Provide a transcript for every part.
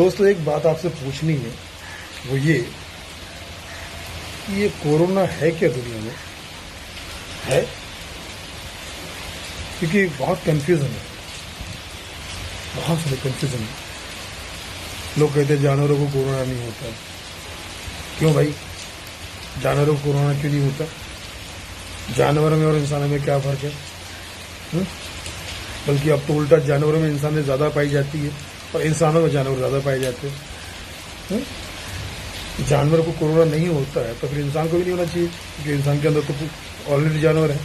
दोस्तों एक बात आपसे पूछनी है, वो ये कि ये कोरोना है क्या दुनिया में है? क्योंकि बहुत कंफ्यूजन है, बहुत सारे कंफ्यूजन है। लोग कहते हैं जानवरों को कोरोना नहीं होता। क्यों भाई, जानवरों को कोरोना क्यों नहीं होता? जानवरों में और इंसानों में क्या फर्क है? बल्कि अब तो उल्टा, जानवरों में इंसानें ज़्यादा पाई जाती है और इंसानों में जानवर ज़्यादा पाए जाते हैं। जानवर को कोरोना नहीं होता है तो फिर इंसान को भी नहीं होना चाहिए, क्योंकि इंसान के अंदर तो ऑलरेडी जानवर है।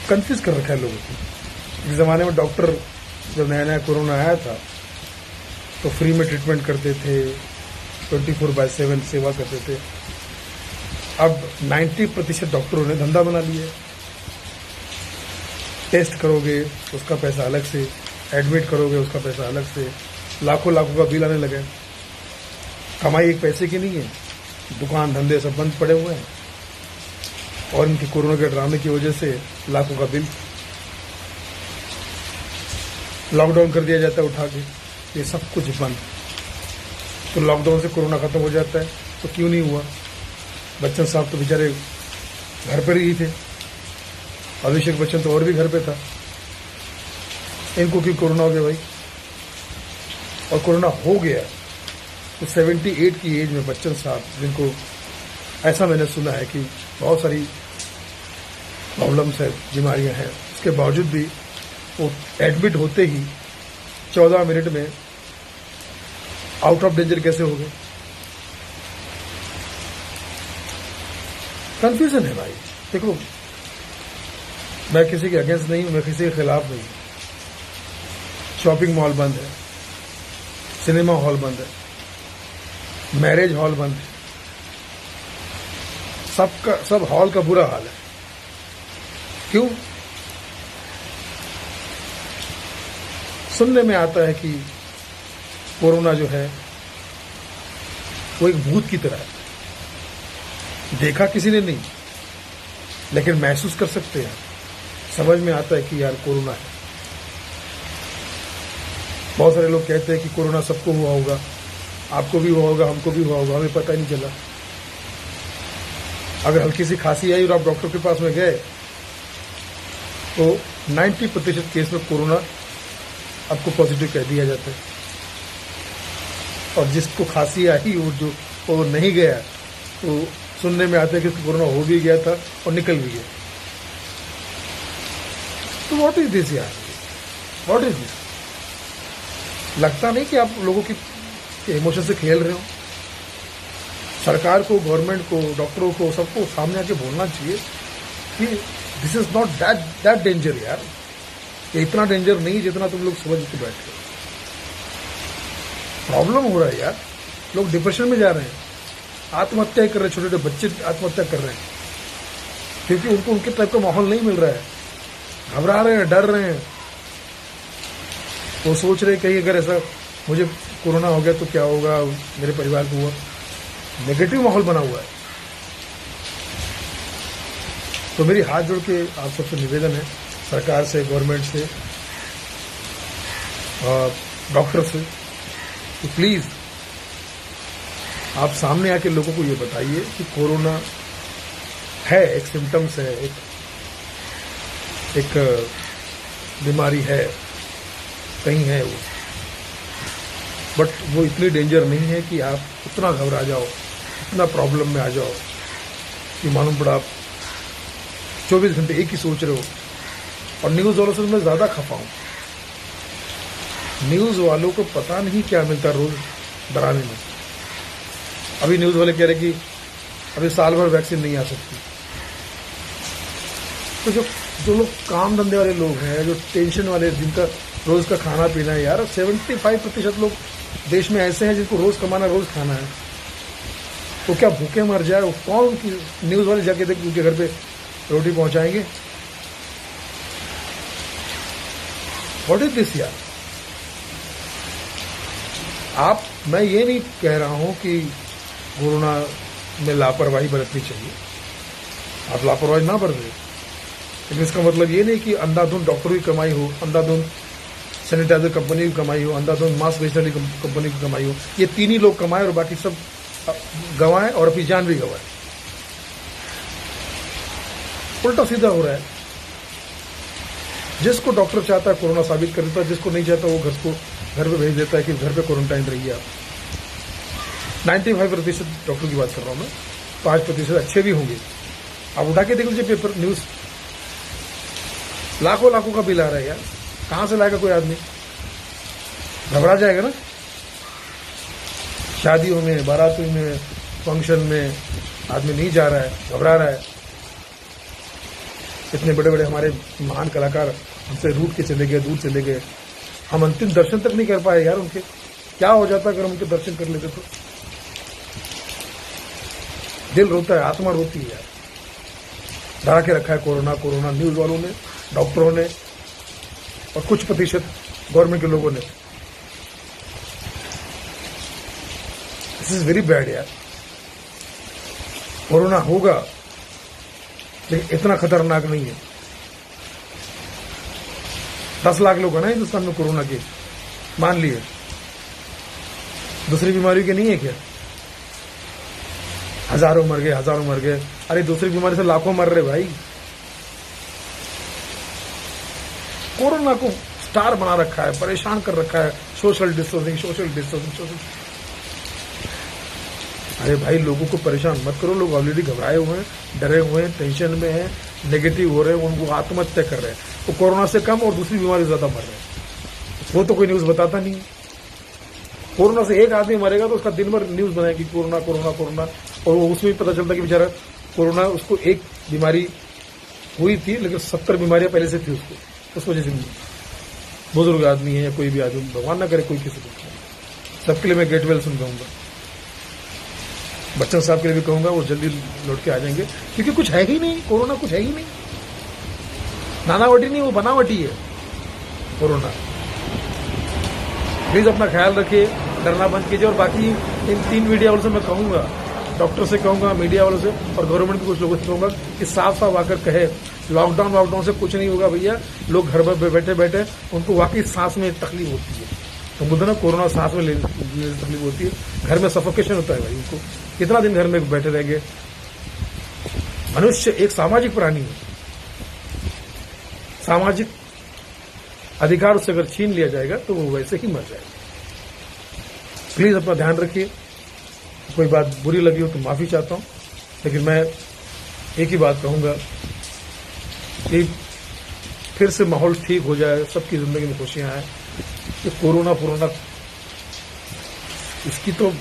कंफ्यूज कर रखा है लोगों को। इस ज़माने में डॉक्टर जब नया नया कोरोना आया था तो फ्री में ट्रीटमेंट करते थे, 24/7 सेवा करते थे। अब 90% डॉक्टरों ने धंधा बना लिया है। टेस्ट करोगे उसका पैसा अलग से, एडमिट करोगे उसका पैसा अलग से, लाखों लाखों का बिल आने लगे। कमाई एक पैसे की नहीं है, दुकान धंधे सब बंद पड़े हुए हैं और इनके कोरोना के ड्रामे की वजह से लाखों का बिल। लॉकडाउन कर दिया जाता है उठा के, ये सब कुछ बंद। तो लॉकडाउन से कोरोना खत्म हो जाता है तो क्यों नहीं हुआ? बच्चन साहब तो बेचारे घर पर ही थे, अभिषेक बच्चन तो और भी घर पे था। इनको क्यों कोरोना हो गया भाई? और कोरोना हो गया तो 78 की एज में बच्चन साहब, जिनको ऐसा मैंने सुना है कि बहुत सारी प्रॉब्लम्स है, बीमारियां हैं, उसके बावजूद भी वो एडमिट होते ही 14 मिनट में आउट ऑफ डेंजर कैसे हो गए? कंफ्यूजन है भाई। देखो, मैं किसी के अगेंस्ट नहीं हूं, मैं किसी के खिलाफ नहीं हूं। शॉपिंग मॉल बंद है, सिनेमा हॉल बंद है, मैरिज हॉल बंद है, सब हॉल का बुरा हाल है। क्यों? सुनने में आता है कि कोरोना जो है वो एक भूत की तरह है। देखा किसी ने नहीं, लेकिन महसूस कर सकते हैं, समझ में आता है कि यार कोरोना है। बहुत सारे लोग कहते हैं कि कोरोना सबको हुआ होगा, आपको भी हुआ होगा, हमको भी हुआ होगा, हमें पता ही नहीं चला। अगर हल्की सी खांसी आई और आप डॉक्टर के पास में गए तो 90% केस में कोरोना आपको पॉजिटिव कह दिया जाता है। और जिसको खांसी आई वो नहीं गया तो सुनने में आता है कि उसको कोरोना हो भी गया था और निकल भी गया। तो व्हाट इज दिस यार, व्हाट इज दिस? लगता नहीं कि आप लोगों की इमोशन से खेल रहे हो? सरकार को, गवर्नमेंट को, डॉक्टरों को, सबको सामने आके बोलना चाहिए कि this is not that danger यार। ये इतना डेंजर नहीं जितना तुम लोग समझ के बैठे हो। प्रॉब्लम हो रहा है यार, लोग डिप्रेशन में जा रहे हैं, आत्महत्या कर रहे हैं, छोटे छोटे बच्चे आत्महत्या कर रहे हैं क्योंकि उनको उनके टाइप का माहौल नहीं मिल रहा है। घबरा रहे हैं, डर रहे हैं। वो सोच रहे हैं कहीं अगर ऐसा मुझे कोरोना हो गया तो क्या होगा, मेरे परिवार को हुआ। नेगेटिव माहौल बना हुआ है। तो मेरी हाथ जोड़ के आप सबसे निवेदन है, सरकार से, गवर्नमेंट से, डॉक्टर से, तो प्लीज आप सामने आके लोगों को ये बताइए कि कोरोना है, एक सिम्टम्स है, एक बीमारी है, कहीं है वो, बट वो इतनी डेंजर नहीं है कि आप इतना घबरा जाओ, इतना प्रॉब्लम में आ जाओ कि मालूम पड़ा आप 24 घंटे एक ही सोच रहे हो। और न्यूज़ वालों से मैं ज़्यादा खफा हूँ। न्यूज़ वालों को पता नहीं क्या मिलता रोज डराने में। अभी न्यूज़ वाले कह रहे कि अभी साल भर वैक्सीन नहीं आ सकती। तो जो लोग काम धंधे वाले लोग हैं, जो टेंशन वाले, जिनका रोज का खाना पीना है यार, 75% लोग देश में ऐसे हैं जिनको रोज कमाना, रोज खाना है। तो क्या भूखे मर जाए? वो कौन न्यूज़ वाले जाके देख उनके घर पे रोटी पहुंचाएंगे? व्हाट इज दिस यार? मैं ये नहीं कह रहा हूं कि कोरोना में लापरवाही बरतनी चाहिए, आप लापरवाही ना बरतें, लेकिन इसका मतलब ये नहीं कि अंधाधुंध डॉक्टरों की कमाई हो, अंधाधुंध सैनिटाइजर कंपनी की कमाई हो, अंधाधुंध मास्क बेचने वाली कंपनी की कमाई हो, ये 3 ही लोग कमाए और बाकी सब गंवाए और अपनी जान भी गंवाए। उल्टा सीधा हो रहा है। जिसको डॉक्टर चाहता है कोरोना साबित कर देता है, जिसको नहीं चाहता वो घर पे भेज देता है कि घर पे क्वारंटाइन रहिए आप। 95% डॉक्टर की बात कर रहा हूं मैं, 5% अच्छे भी होंगे। आप उठा के देख लीजिए पेपर न्यूज, लाखों लाखों का बिल आ रहा है यार, कहां से लाएगा कोई आदमी? घबरा जाएगा ना। शादियों में, बारातों में, फंक्शन में आदमी नहीं जा रहा है, घबरा रहा है। इतने बड़े बड़े हमारे महान कलाकार हमसे रूठ के चले गए, दूर चले गए। हम अंतिम दर्शन तक नहीं कर पाए यार उनके। क्या हो जाता अगर हम उनके दर्शन कर लेते तो? दिल रोता है, आत्मा रोती है यार। डरा के रखा है कोरोना कोरोना न्यूज वालों ने, डॉक्टरों ने और कुछ प्रतिशत गवर्नमेंट के लोगों ने। दिस इज वेरी बैड यार। कोरोना होगा लेकिन इतना खतरनाक नहीं है। 10 लाख लोग हैं ना हिंदुस्तान में कोरोना के, मान लिए। दूसरी बीमारी के नहीं है क्या? हजारों मर गए। अरे दूसरी बीमारी से लाखों मर रहे भाई। कोरोना को स्टार बना रखा है, परेशान कर रखा है। Social distancing. अरे भाई लोगों को परेशान मत करो। लोग ऑलरेडी घबराए हुए हैं, डरे हुए हैं, टेंशन में हैं, नेगेटिव हो रहे हैं, उनको आत्महत्या कर रहे हैं। वो कोरोना से कम और दूसरी बीमारी ज्यादा मर रहे हैं। वो तो कोई न्यूज बताता नहीं है। कोरोना से एक आदमी मरेगा तो उसका दिन भर न्यूज बनाएगी कोरोना। और वो उसमें भी पता चलता कि बेचारा कोरोना उसको एक बीमारी हुई थी लेकिन 70 बीमारियां पहले से थी उसको, उस वजह से बुजुर्ग आदमी है या कोई भी आदमी, भगवान ना करे कोई किसी को। सबके लिए मैं गेट वेल सुन कहूंगा। बच्चन साहब के लिए भी कहूंगा वो जल्दी लौट के आ जाएंगे, क्योंकि कुछ है ही नहीं। कोरोना कुछ है ही नहीं, नानावटी नहीं, वो बनावटी है कोरोना। प्लीज अपना ख्याल रखिए, डरना बंद कीजिए। और बाकी इन 3 मीडिया वालों से मैं कहूंगा, डॉक्टर से कहूंगा, मीडिया वालों से और गवर्नमेंट के कुछ लोगों से कहूंगा कि साफ साफ आकर कहे लॉकडाउन से कुछ नहीं होगा भैया। लोग घर पर बैठे बैठे उनको वाकई सांस में तकलीफ होती है। तो बोलते ना कोरोना सांस में लेने तकलीफ होती है, घर में सफोकेशन होता है भाई उनको। कितना दिन घर में बैठे रहेंगे? मनुष्य एक सामाजिक प्राणी है। सामाजिक अधिकार उससे अगर छीन लिया जाएगा तो वो वैसे ही मर जाएगा। प्लीज अपना ध्यान रखिए। कोई बात बुरी लगी हो तो माफी चाहता हूं, लेकिन मैं एक ही बात कहूंगा कि फिर से माहौल ठीक हो जाए, सबकी जिंदगी में खुशियां आए। ये कोरोना इसकी तो